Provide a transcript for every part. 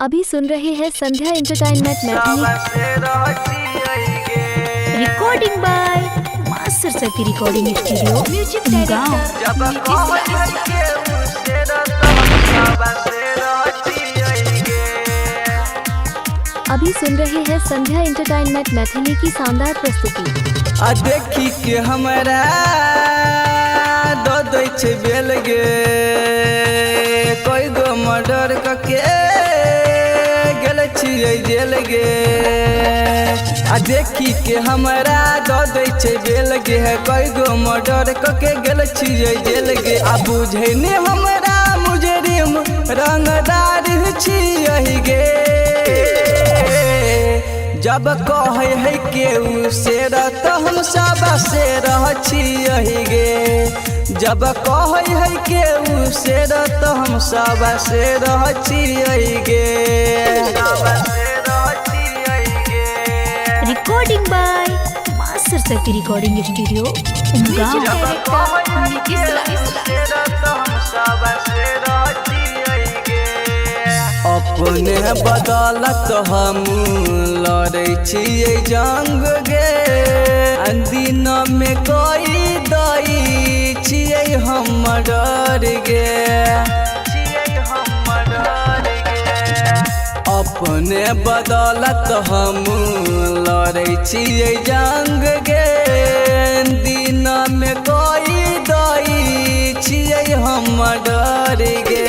अभी सुन रहे हैं Sandhya entertainment Maithili, recording by master Shakti recording studio, music अभी सुन रहे हैं संध्या एंटरटेनमेंट मैथिली की शानदार प्रस्तुति। देखी के हमारा दो दै छे बेल गे, कोई गो मर्डर करके गेल छियै जेल गे। देखी के हमारा दो दै छे बेल गे, कोई गो मर्डर करके गेल छियै जेल गे। बुझे ने हमरा मुजरिम रंगदार छियै गे। जब कहे है केहू शेर तो हम सब शेर छियै गे। जब कहे है केहू शेर तो हम सब शेर छियै गे। Recording by master Shakti recording studio, अपने बदौलत हम लड़े छियै जंग गे। दिन में कोई दई छियै हम डर गे। अपने बदौलत हम लड़े छियै जंग गे। दिन में कोई दई छियै हम डर गे।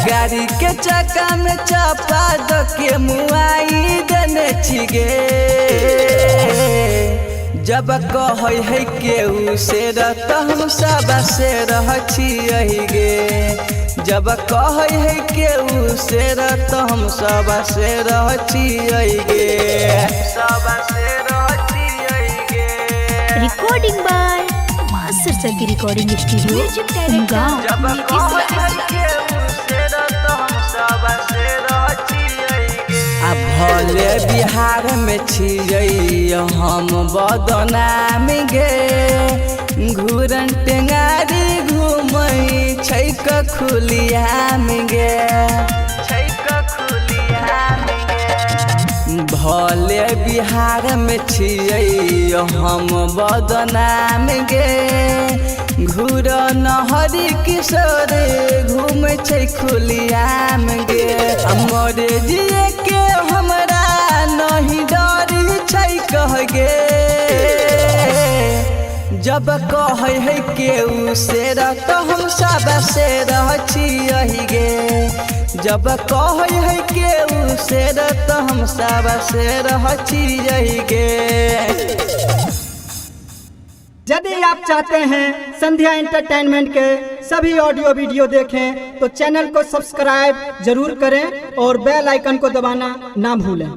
गाड़ी के चक्का में चापा दके मुआई देने छी गे। जब कहे है केहू शेर तो हम सब शेर छियै गे। जब कहे है केहू शेर तो हम सब शेर छियै गे। Recording by master Shakti recording studio, भले बिहार में छियै हम बदनाम गे। घूरन टेंगारी घूमै छै खुलियाम गे। भले बिहार में छियै हम बदनाम गे। घूर नहरी किशोर घूमै छै खुलियाम गे। मोरे जिए के हमरा नहीं डर छै कह गे। जब कहे है केहू शेर तो हम सब शेर छियै गे। जब कहे है केहू शेर तो हम सब शेर छियै गे। यदि आप चाहते हैं संध्या एंटरटेनमेंट के सभी ऑडियो वीडियो देखें तो चैनल को सब्सक्राइब जरूर करें और बेल आइकन को दबाना ना भूलें।